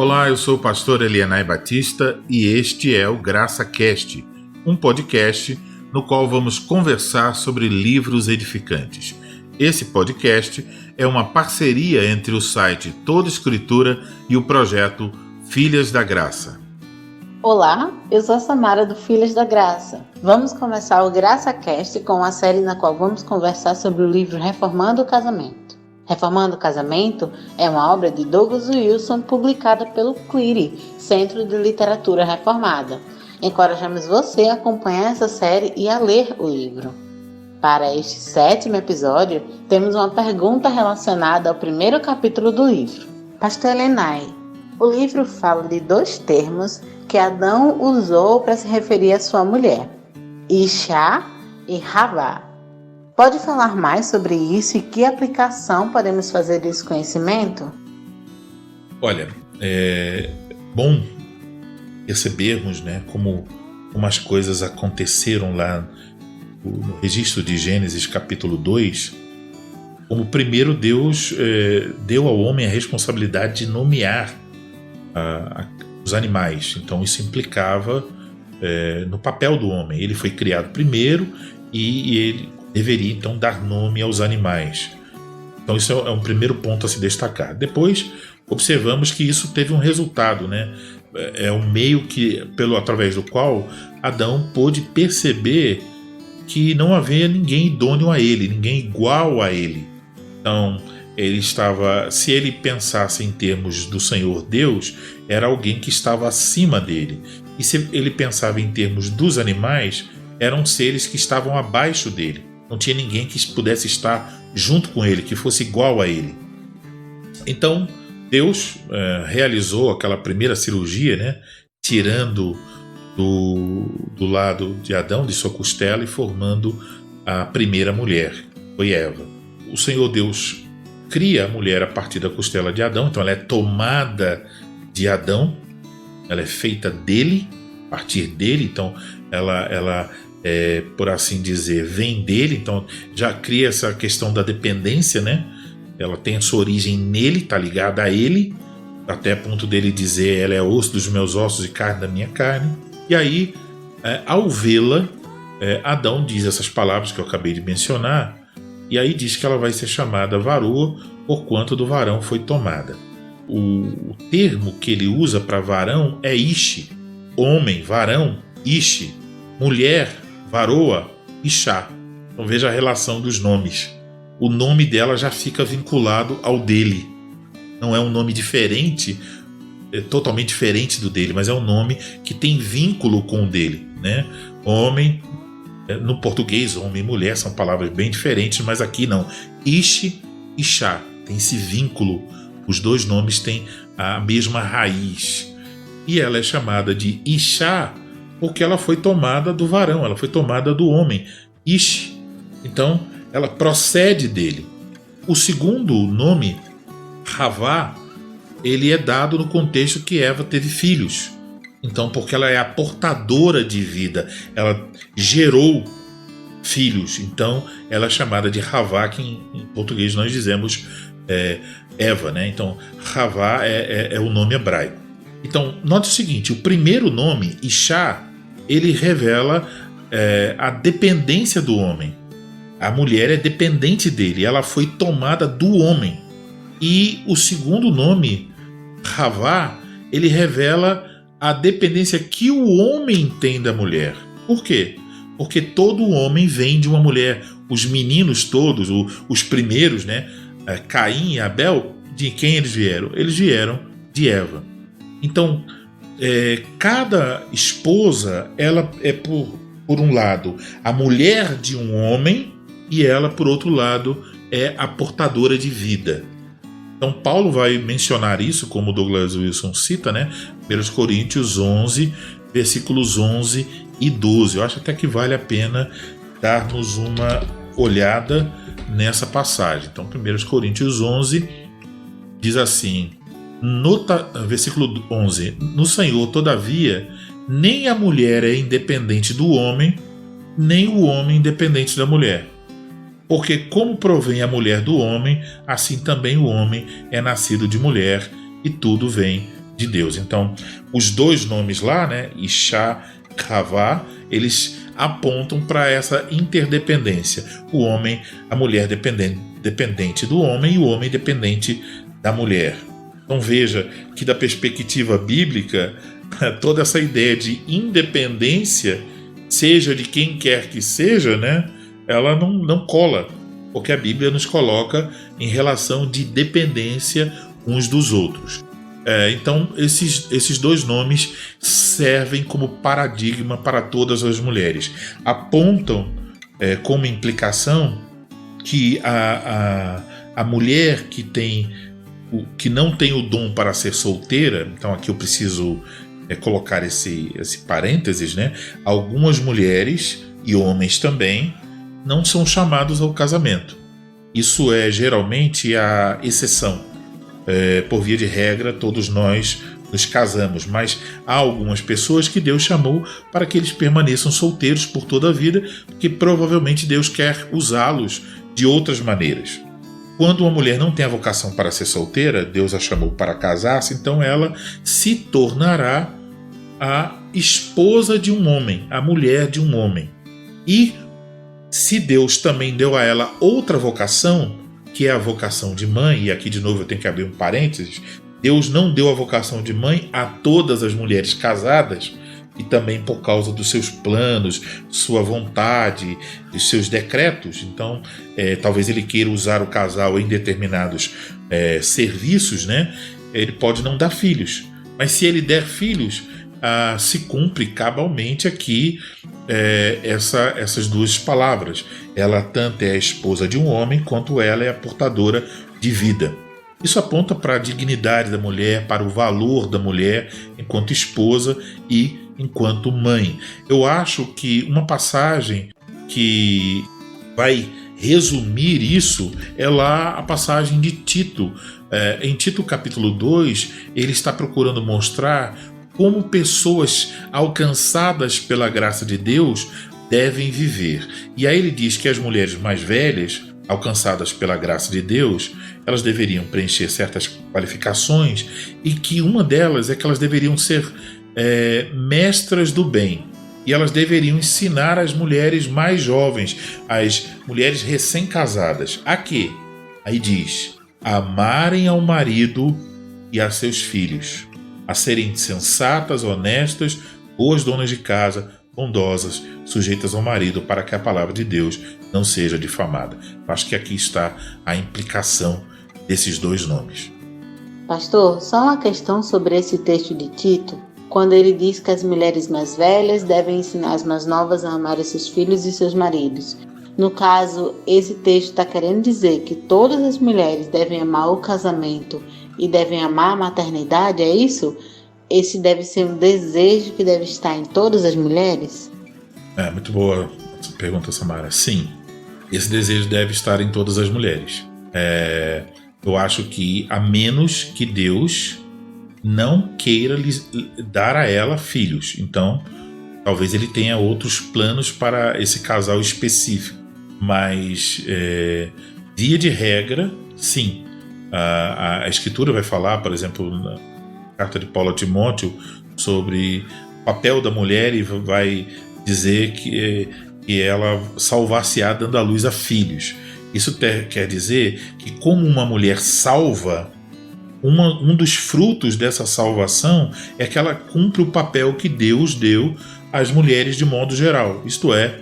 Olá, eu sou o pastor Elianai Batista e este é o Graça Cast, um podcast no qual vamos conversar sobre livros edificantes. Esse podcast é uma parceria entre o site Toda Escritura e o projeto Filhas da Graça. Olá, eu sou a Samara do Filhas da Graça. Vamos começar o Graça Cast com a série na qual vamos conversar sobre o livro Reformando o Casamento. Reformando o Casamento é uma obra de Douglas Wilson publicada pelo CLIRI, Centro de Literatura Reformada. Encorajamos você a acompanhar essa série e a ler o livro. Para este 7º episódio, temos uma pergunta relacionada ao primeiro capítulo do livro. Pastor Elianai, o livro fala de 2 termos que Adão usou para se referir à sua mulher, Isha e Havá. Pode falar mais sobre isso e que aplicação podemos fazer desse conhecimento? Olha, é bom percebermos, como as coisas aconteceram lá no registro de Gênesis capítulo 2, como primeiro Deus deu ao homem a responsabilidade de nomear os animais. Então isso implicava no papel do homem. Ele foi criado primeiro e ele deveria então dar nome aos animais. Então isso é um primeiro ponto a se destacar. Depois observamos que isso teve um resultado, é um meio através do qual Adão pôde perceber que não havia ninguém idôneo a ele, ninguém igual a ele. Então se ele pensasse em termos do Senhor Deus, era alguém que estava acima dele. E se ele pensava em termos dos animais, eram seres que estavam abaixo dele. Não tinha ninguém que pudesse estar junto com ele, que fosse igual a ele. Então, Deus realizou aquela primeira cirurgia, tirando do lado de Adão, de sua costela, e formando a primeira mulher, foi Eva. O Senhor Deus cria a mulher a partir da costela de Adão, então ela é tomada de Adão, ela é feita dele, a partir dele, então ela por assim dizer, vem dele, então já cria essa questão da dependência, Ela tem a sua origem nele, está ligada a ele, até a ponto dele dizer, ela é osso dos meus ossos e carne da minha carne. E aí, ao vê-la, Adão diz essas palavras que eu acabei de mencionar, e aí diz que ela vai ser chamada varoa, porquanto do varão foi tomada. O termo que ele usa para varão é ishi, homem, varão, ishi, mulher, varoa, Ishá. Então veja a relação dos nomes. O nome dela já fica vinculado ao dele. Não é um nome diferente, totalmente diferente do dele, mas é um nome que tem vínculo com o dele. Homem, no português, homem e mulher são palavras bem diferentes, mas aqui não. Ishi, Ishá, tem esse vínculo. Os 2 nomes têm a mesma raiz. E ela é chamada de Ishá porque ela foi tomada do varão, ela foi tomada do homem, Ish. Então, ela procede dele. O segundo nome, Havá, ele é dado no contexto que Eva teve filhos. Então, porque ela é a portadora de vida, ela gerou filhos. Então, ela é chamada de Havá, que em português nós dizemos Eva, Então, Havá é o nome hebraico. Então, note o seguinte, o primeiro nome, Ishá, ele revela a dependência do homem. A mulher é dependente dele, ela foi tomada do homem. E o segundo nome, Havá, ele revela a dependência que o homem tem da mulher. Por quê? Porque todo homem vem de uma mulher. Os meninos todos, os primeiros, Caim e Abel, de quem eles vieram? Eles vieram de Eva. Então, cada esposa, ela é por um lado a mulher de um homem e ela por outro lado é a portadora de vida. Então Paulo vai mencionar isso, como Douglas Wilson cita, 1 Coríntios 11, versículos 11 e 12. Eu acho até que vale a pena darmos uma olhada nessa passagem. Então 1 Coríntios 11 diz assim, versículo 11: No Senhor, todavia, nem a mulher é independente do homem, nem o homem independente da mulher. Porque como provém a mulher do homem, assim também o homem é nascido de mulher, e tudo vem de Deus. Então, os dois nomes lá, né, Isha, Ravá, eles apontam para essa interdependência. O homem, a mulher dependente do homem e o homem dependente da mulher. Então veja que da perspectiva bíblica, toda essa ideia de independência, seja de quem quer que seja, né, ela não cola, porque a Bíblia nos coloca em relação de dependência uns dos outros. Então esses dois nomes servem como paradigma para todas as mulheres. Apontam como implicação que a mulher que não tem o dom para ser solteira, então aqui eu preciso colocar esse parênteses, né? Algumas mulheres e homens também não são chamados ao casamento. Isso é geralmente a exceção. Por via de regra, todos nós nos casamos, mas há algumas pessoas que Deus chamou para que eles permaneçam solteiros por toda a vida, porque provavelmente Deus quer usá-los de outras maneiras. Quando uma mulher não tem a vocação para ser solteira, Deus a chamou para casar-se, então ela se tornará a esposa de um homem, a mulher de um homem. E se Deus também deu a ela outra vocação, que é a vocação de mãe, e aqui de novo eu tenho que abrir um parênteses, Deus não deu a vocação de mãe a todas as mulheres casadas, e também por causa dos seus planos, sua vontade, dos seus decretos. Então, talvez ele queira usar o casal em determinados serviços, né? Ele pode não dar filhos, mas se ele der filhos, se cumpre cabalmente aqui essas duas palavras. Ela tanto é a esposa de um homem, quanto ela é a portadora de vida. Isso aponta para a dignidade da mulher, para o valor da mulher enquanto esposa e enquanto mãe. Eu acho que uma passagem que vai resumir isso é lá a passagem de Tito. Em Tito capítulo 2, ele está procurando mostrar como pessoas alcançadas pela graça de Deus devem viver. E aí ele diz que as mulheres mais velhas, alcançadas pela graça de Deus, elas deveriam preencher certas qualificações, e que uma delas é que elas deveriam ser mestras do bem. E elas deveriam ensinar as mulheres mais jovens, as mulheres recém-casadas, a quê? Aí diz: amarem ao marido e a seus filhos, a serem sensatas, honestas, boas donas de casa, bondosas, sujeitas ao marido, para que a palavra de Deus não seja difamada. Acho que aqui está a implicação desses dois nomes. Pastor, só uma questão sobre esse texto de Tito, quando ele diz que as mulheres mais velhas devem ensinar as mais novas a amar seus filhos e seus maridos. No caso, esse texto está querendo dizer que todas as mulheres devem amar o casamento e devem amar a maternidade, é isso? Esse deve ser um desejo que deve estar em todas as mulheres? Muito boa essa pergunta, Samara. Sim, esse desejo deve estar em todas as mulheres. Eu acho que, a menos que Deus não queira dar a ela filhos. Então, talvez ele tenha outros planos para esse casal específico. Mas, via de regra, sim. A Escritura vai falar, por exemplo, na carta de Paulo a Timóteo, sobre o papel da mulher, e vai dizer que ela salvar-se-á dando à luz a filhos. Isso quer dizer que, como uma mulher salva, um dos frutos dessa salvação é que ela cumpre o papel que Deus deu às mulheres de modo geral, isto é,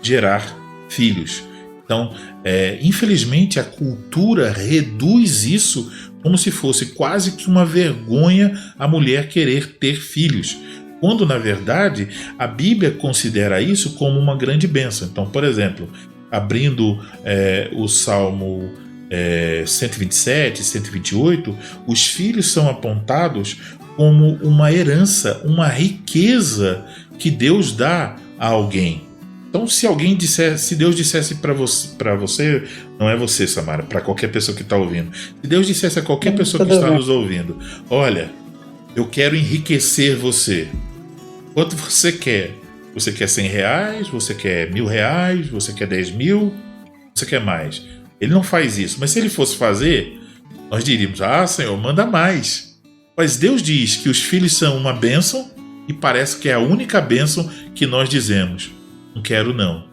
gerar filhos. Então, infelizmente, a cultura reduz isso como se fosse quase que uma vergonha a mulher querer ter filhos, quando, na verdade, a Bíblia considera isso como uma grande bênção. Então, por exemplo, abrindo o Salmo 127, 128, os filhos são apontados como uma herança, uma riqueza que Deus dá a alguém. Então, se Deus dissesse para você, não é você, Samara, para qualquer pessoa que está ouvindo, se Deus dissesse a qualquer pessoa que está nos ouvindo: olha, eu quero enriquecer você, quanto você quer? Você quer R$100? Você quer R$1.000? Você quer 10.000? Você quer mais? Ele não faz isso, mas se ele fosse fazer, nós diríamos: ah, Senhor, manda mais. Mas Deus diz que os filhos são uma bênção e parece que é a única bênção que nós dizemos. Não quero não.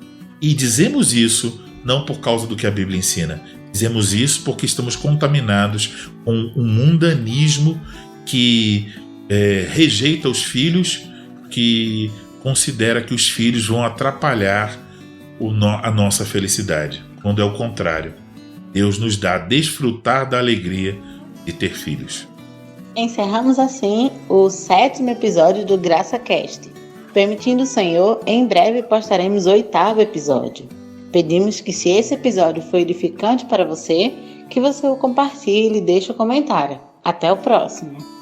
E dizemos isso não por causa do que a Bíblia ensina. Dizemos isso porque estamos contaminados com um mundanismo que rejeita os filhos, que considera que os filhos vão atrapalhar a nossa felicidade, quando é o contrário. Deus nos dá a desfrutar da alegria de ter filhos. Encerramos assim o 7º episódio do GraçaCast. Permitindo o Senhor, em breve postaremos o 8º episódio. Pedimos que, se esse episódio foi edificante para você, que você o compartilhe e deixe um comentário. Até o próximo!